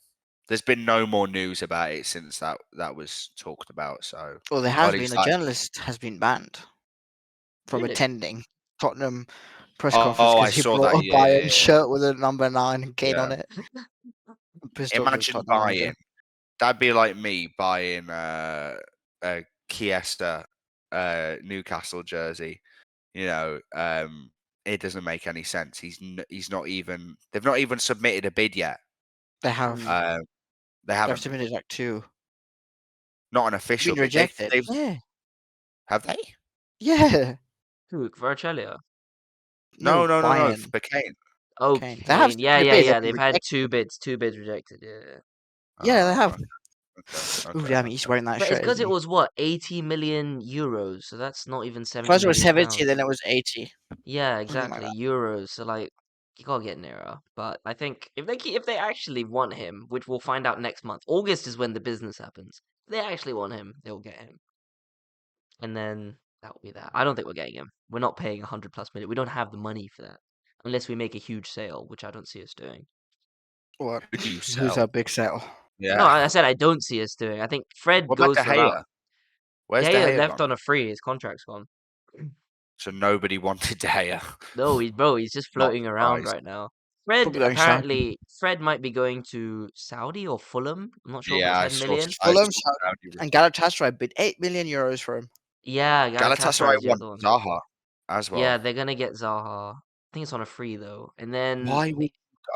There's been no more news about it since that was talked about. So, Well, there or has at been least a journalist has been banned from Really? attending Tottenham press conference Oh, I because he saw brought that. a Yeah, Bayern shirt with a number 9 and Kane yeah. on it. I'm pissed off with Imagine Tottenham buying. manager. That'd be like me buying a Chiesa Newcastle jersey. It doesn't make any sense. He's not even. They've not even submitted a bid yet. They have. Mm. They They haven't. have submitted like 2. Not an official Been bid. rejected. They've Yeah. have they? Yeah. Who? Kvaratskhelia? No, No, no, no, no. Bayern. For Kane. Oh, Kane. They have Kane. Yeah, submitted yeah, bids. yeah. They've been They've had rejected. two bids rejected. Yeah. Yeah, they have. Okay, okay, Ooh, okay. damn, he's wearing that But it's shirt, because isn't it he? was what 80 million euros, so that's not even 70 First it was million 70, pounds. then it was 80. Yeah, Something like exactly. that. Euros. So like you gotta get nearer. But I think if they actually want him, which we'll find out next month. August is when the business happens. If they actually want him, they'll get him. And then that will be that. I don't think we're getting him. We're not paying 100+ million. We don't have the money for that. Unless we make a huge sale, which I don't see us doing. What? Who do you Who's sell? our big sale? No, Yeah. I said I don't see us doing. I think Fred What about goes De for about Gea? Where's De De Gea Gea left gone? on a free. His contract's gone. So nobody wanted De Gea. No, he's just Not floating around surprised. right now. Fred Probably going Saudi. apparently Fred might be going to Saudi or Fulham. I'm not sure for Yeah, 10 million. Fulham, saw Saudi And Galatasaray bid €8 million for him. Yeah, Galatasaray Galatasaray is the want other one. Zaha as well. Yeah, they're gonna get Zaha. I think it's on a free though. And then Why would you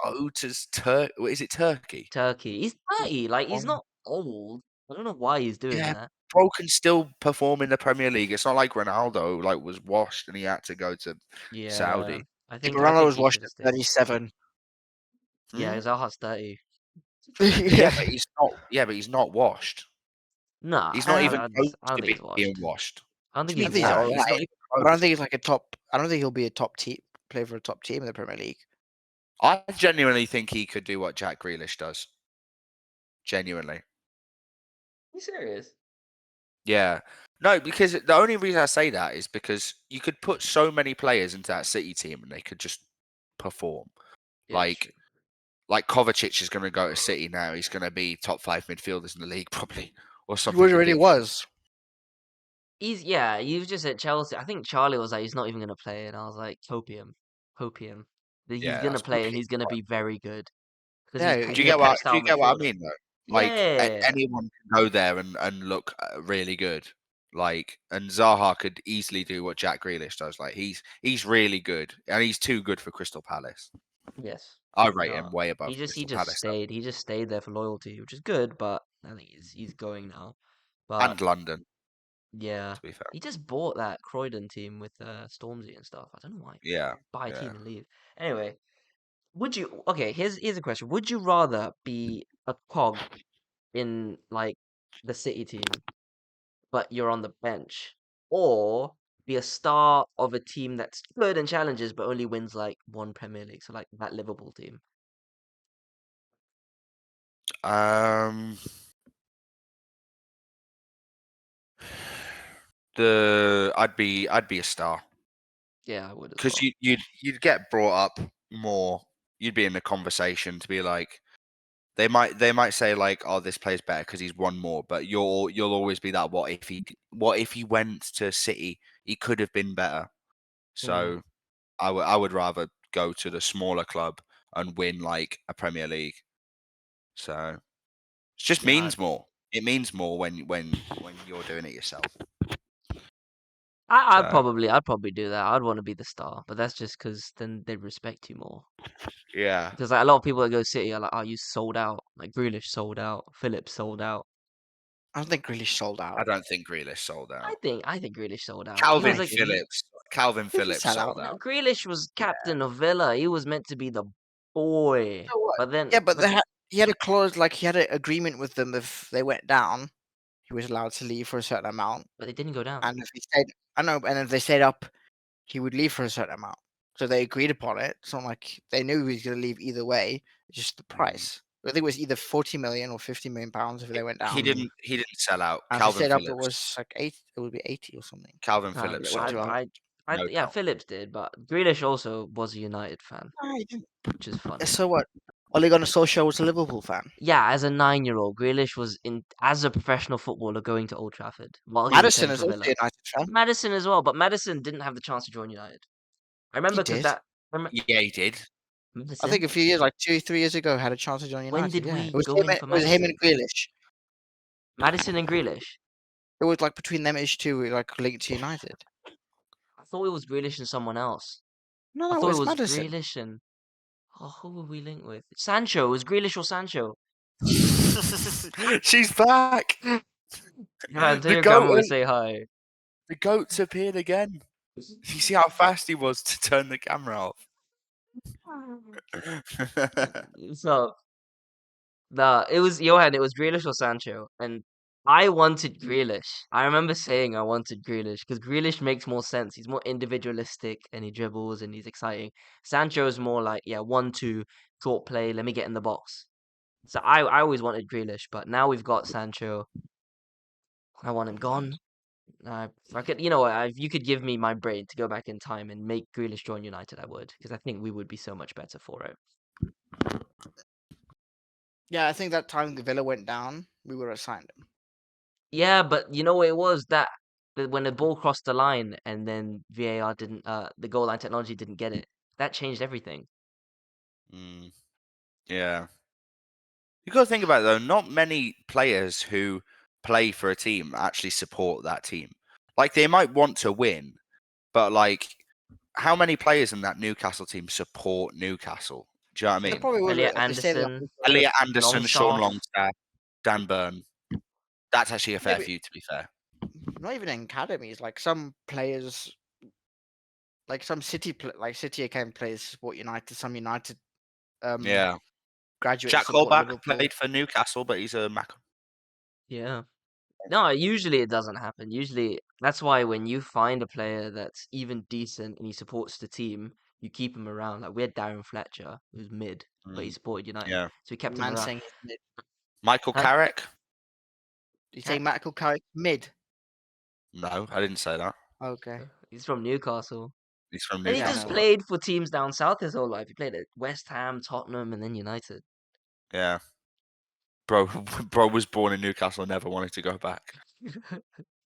go to Turkey? Is it Turkey? Turkey. He's 30. Like he's Oh. not old. I don't know why he's doing Yeah, that. bro can still perform in the Premier League. It's not like Ronaldo like was washed and he had to go to Yeah, Saudi. I Yeah, think but Ronaldo was he washed should have at stayed. 37. Yeah, Hmm? Zaha's 30. Yeah, but he's not. Yeah, but he's not washed. Nah, He's not even I close don't to think he's being washed. washed. I don't think I he's think he's washed. all He's not right. even But I don't close. think he's like a top. I don't think he'll be a top team play for a top team in the Premier League. I genuinely think he could do what Jack Grealish does. Genuinely. You serious? Yeah. No, because the only reason I say that is because you could put so many players into that City team and they could just perform. Yeah, Like Kovacic is going to go to City now. He's going to be top 5 midfielders in the league probably, or He something already ridiculous. was. he was just at Chelsea. I think Charlie was like, he's not even gonna play, and I was like, hopium. He's Yeah, gonna that's play, and completely he's gonna right. be very good because Yeah, Do you he's a get what? press style I midfielder. mean though? Like Yeah, anyone can go there and look really good. Like, and Zaha could easily do what Jack Grealish does. Like he's really good, and he's too good for Crystal Palace. yes. I rate him No, way above he Crystal just Palace though. stayed. He just stayed there for loyalty, which is good. But I think he's going now. But And London, yeah, to be fair. he just bought that Croydon team with Stormzy and stuff. I don't know why. Yeah, Buy a yeah. team and leave. Anyway, would you? Okay, here's a question. Would you rather be a cog in like the City team, but you're on the bench, or be a star of a team that's good and challenges, but only wins like one Premier League? So like that Liverpool team. Um, I'd be a star Yeah, I would as because well. you'd get brought up more. You'd be in the conversation to be like, they might say like, oh, this player's better because he's won more, but you'll always be that what if he went to City, he could have been better. Mm, So I would rather go to the smaller club and win like a Premier League. So it just yeah, means more. It means more when you're doing it yourself. I'd So probably do that. I'd want to be the star, but that's just because then they'd respect you more. yeah, Because like a lot of people that go City are like, "Oh, you sold out." Like Grealish sold out, Phillips sold out. I don't think Grealish sold I out. don't think Grealish sold out. I think Grealish sold out. He Calvin was like, Phillips sell out. sold out. Grealish was captain of Villa. He was meant to be the boy, So what? but then, Yeah, but he had a clause like he had an agreement with them if they went down, he was allowed to leave for a certain amount, but they didn't go down. and if he stayed, I know, and if they stayed up, he would leave for a certain amount. So they agreed upon it. It's not like they knew he was going to leave either way. It's just the price. I think it was either 40 million or 50 million pounds if they went down. He didn't sell out. And if they Calvin stayed up, it Phillips. was like 8. It would be 80 or something. Calvin No, Phillips it went sold too out. hard. No yeah, doubt. Phillips did, but Grealish also was a United fan, No, he didn't. which is funny. So what? Ole Gunnar Solskjaer was a Liverpool fan. Yeah, as a 9-year-old, Grealish was as a professional footballer going to Old Trafford while he was Madison playing is for also a Villa. United fan. Madison as well, but Madison didn't have the chance to join United. I remember because did. Yeah, he did. I Madison. think a few years, like 2-3 years ago, had a chance to join United. When did yeah. we It was go in him, for it was him and Madison? Grealish. Madison and Grealish. It was like between them each two, like linked to United. I thought it was Grealish and someone else. No, I it thought it was was Madison. Grealish and who were we linked with? Sancho. It was Grealish or Sancho? She's back. Man, tell The your grandma to goat. say hi. The goat's appeared again. You see how fast he was to turn the camera off. So, nah, it was Johan. It was Grealish or Sancho, and I wanted Grealish. I remember saying I wanted Grealish because Grealish makes more sense. He's more individualistic and he dribbles and he's exciting. Sancho is more like 1-2 short play. Let me get in the box. So I always wanted Grealish, but now we've got Sancho. I want him gone. If I could, you know what? If you could give me my brain to go back in time and make Grealish join United, I would, because I think we would be so much better for it. Yeah, I think that time the Villa went down, we would have signed him. Yeah, but you know what it was that when the ball crossed the line and then VAR didn't, the goal line technology didn't get it. That changed everything. Yeah. You got to think about it, though. Not many players who play for a team actually support that team. Like, they might want to win, but like, how many players in that Newcastle team support Newcastle? Do you know what I They mean? probably would Elliot if they stayed there. Anderson, Elliot Anderson, Sean Longstaff. Longstaff, Dan Burn. That's actually a fair Maybe- few, to be fair. Not even in academies. Like some players, like some City Academy players support United. Some United Yeah. graduates Jack support Colback Liverpool. played for Newcastle, but he's a Mac. Yeah. No, usually it doesn't happen. Usually that's why when you find a player that's even decent and he supports the team, you keep him around. Like we had Darren Fletcher, who's mid, but he supported United, Yeah. so we kept him Man around. saying he's mid. Michael Huh? Carrick? You say Michael Carrick mid? No, I didn't say that. Okay. He's from Newcastle. He's from And he Newcastle. just played for teams down south his whole life. He played at West Ham, Tottenham, and then United. Yeah. Bro was born in Newcastle and never wanted to go back.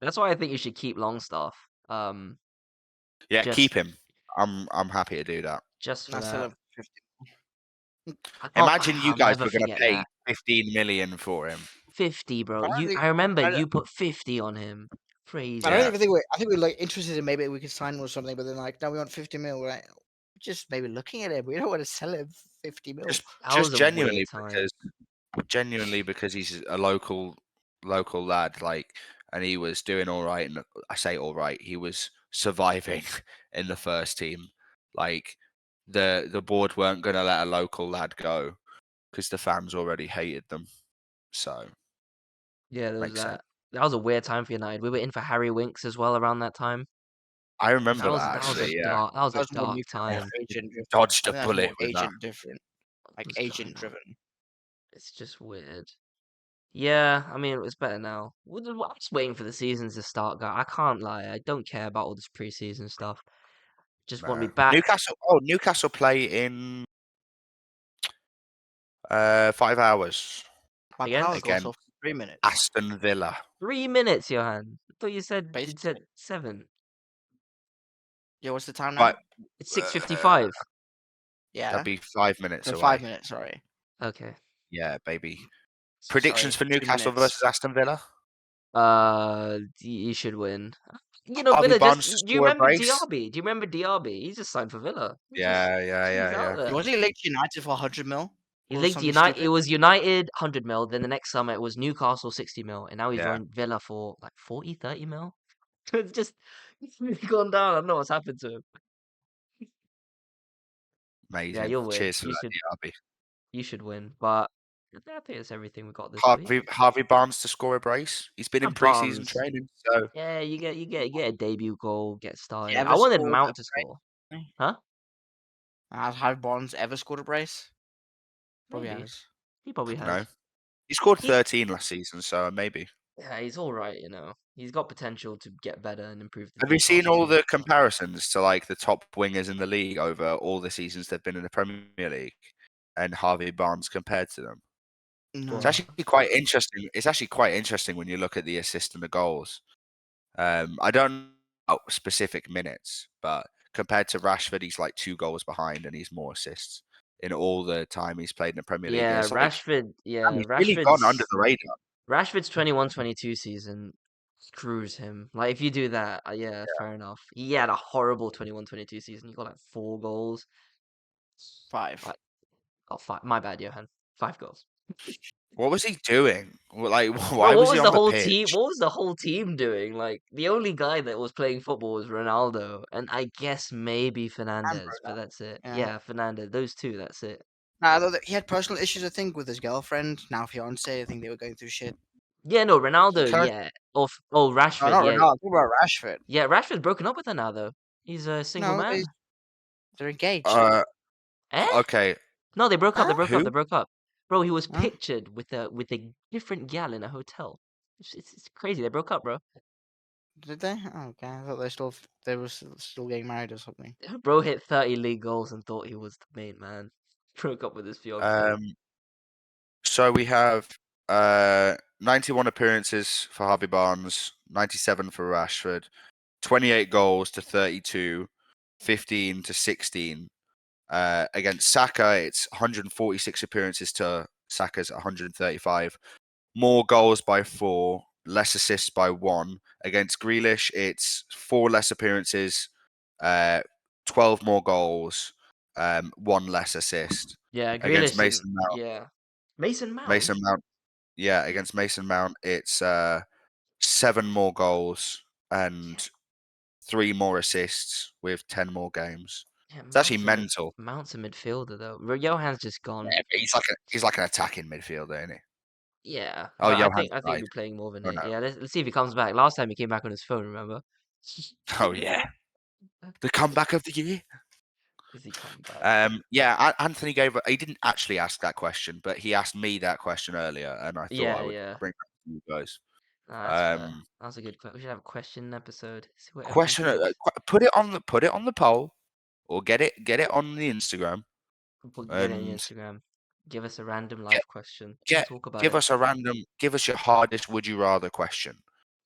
That's why I think you should keep Longstaff. Yeah, Just- keep him. I'm happy to do that. Just for That's still that. a 50. Imagine you I'll guys never were going to forget pay that. 15 million for him. 50, bro. I don't think- I remember I don't- you put 50 on him. Crazy. I don't Yeah. even think I think we're like interested in maybe we could sign him or something, but then like no, we want 50 mil. We're like, just maybe looking at him. We don't want to sell him 50 mil. That was Just a genuinely weird time. because he's a local lad, like, and he was doing all right. And I say all right, he was surviving in the first team. Like the board weren't going to let a local lad go because the fans already hated them. So Yeah, there was makes sense. that. That was a weird time for United. We were in for Harry Winks as well around that time. I remember That was actually. Yeah, dark. That was a That was more dark Newcastle time. agent driven. dodged I a think that's more bullet with that. agent different, like What's agent going on? driven. It's just weird. Yeah, I mean it's better now. I'm just waiting for the seasons to start, guy. I can't lie. I don't care about all this preseason stuff. Just want me No. back. Newcastle play in 5 hours. My Again? power Again. goes off in 3 minutes. Aston Villa. 3 minutes, Johan. I thought you said Basically. 7. Yeah, what's the time now? Right. It's 6:55. Yeah, That'd be 5 minutes so away. 5 minutes. Sorry. Okay. Yeah, baby. Predictions Sorry, for 2 Newcastle minutes. versus Aston Villa? You should win. You know, Harvey Villa Barnes just. to Do you score a remember brace? Diaby? Do you remember Diaby? He just signed for Villa. He's Yeah. out there. Was he linked to United for 100 mil? He Or linked something United. It stupid? was United 100 mil. Then the next summer it was Newcastle 60 mil, and now he's Yeah. joined Villa for like 40, 30 mil. It's just it's gone down. I don't know what's happened to him. Amazing. Yeah, you'll win. Cheers for You that, should. Diaby. You should win. But I think that's everything we got this week. Harvey Barnes to score a brace. He's been in preseason Barnes. training, so Yeah, you get a debut goal, get started. ever I wanted scored Mount a to score. brace? Huh? Has Harvey Barnes ever scored a brace? Probably Maybe. has. He probably has. no. He scored He- 13 last season, so maybe. Yeah, he's all right. You know, he's got potential to get better and improve. The Have you seen Newcastle all team. the comparisons to like the top wingers in the league over all the seasons they've been in the Premier League and Harvey Barnes compared to them? No. It's actually quite interesting. It's actually quite interesting when you look at the assist and the goals. I don't know about specific minutes, but compared to Rashford, he's like 2 goals behind and he's more assists in all the time he's played in the Premier League. Yeah, It's like, Rashford. Yeah, damn, he's really gone under the radar. Rashford's 21-22 season screws him. Like if you do that, yeah, fair enough. He had a horrible 21-22 season. He got like 4 goals. 5. Oh, 5. My bad, Johan. 5 goals. What was he doing? Like, Bro, why what was he the on the whole pitch? team? What was the whole team doing? Like the only guy that was playing football was Ronaldo, and I guess maybe Fernandez, but that's it. Yeah. Yeah, Fernandez. Those two. That's it. He had personal issues, I think, with his girlfriend, now fiance. I think they were going through shit. Yeah, no, Ronaldo. Can I- Yeah, Rashford. No, not Yeah, Ronaldo. What about Rashford? yeah. Rashford's broken up with her now, though. He's a single No, man. they're engaged. Eh? Okay. No, they broke up. They Huh? broke up. Who? They broke up. Bro, he was Huh? pictured with a different gal in a hotel. It's crazy. They broke up, bro. Did they? Oh, okay. I thought they were still getting married or something. Bro hit 30 league goals and thought he was the main man. Broke up with his fiance. So we have 91 appearances for Harvey Barnes, 97 for Rashford, 28 goals to 32, 15 to 16. Against Saka, it's 146 appearances to Saka's 135. More goals by 4, less assists by 1. Against Grealish, it's 4 less appearances, 12 more goals, 1 less assist. Yeah, Against Grealish didn't. Mason Mount, Yeah, Mason Mount. Mason Mount, yeah, against Mason Mount, it's 7 more goals and 3 more assists with 10 more games. Yeah, It's actually mental. Mount's a midfielder though. Johan's just gone. Yeah, but he's like an attacking midfielder, isn't he? Yeah, Oh, but Johan's I think right. he'll be playing more than Oh it. no. Yeah, let's see if he comes back. Last time he came back on his phone, remember? Oh yeah. The comeback of the year. Is he coming back? Yeah, Anthony gave. He didn't actually ask that question, but he asked me that question earlier, and I thought I would Yeah. bring that to you guys. Nah, that's fair. Um, That was a good question. We should have a question episode. See what everyone question. thinks. Put it on the poll, or get it on the Instagram, Get it on your and Instagram. Give us a random get life question. get Talk about give it. us a random. Give us your hardest would you rather question.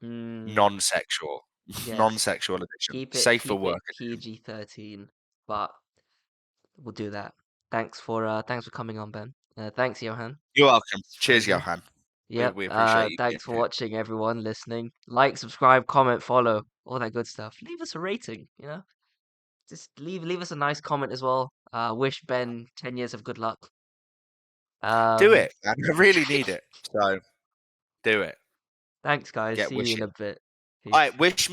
Non-sexual, Yes. non-sexual edition. Safe for work. PG-13, but we'll do that. Thanks for coming on, Ben. Thanks, Johan. You're welcome. Cheers, Pleasure. Johan. Yep. We appreciate you. Thanks for watching, everyone listening. Like, subscribe, comment, follow, all that good stuff. Leave us a rating. Just leave us a nice comment as well. Wish Ben 10 years of good luck. Do it. I really need it. So do it. Thanks, guys. Get See you in wishing. a bit. Peace. All right, wish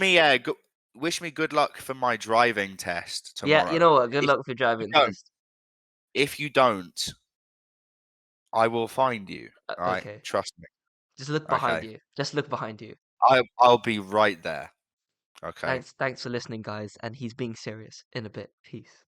me good luck for my driving test tomorrow. Yeah, you know what? Good luck for driving test. If you don't, I will find you. All right, Okay. trust me. Just look behind you. Just look behind you. I'll be right there. Okay. Thanks for listening, guys. And he's being serious. In a bit. Peace.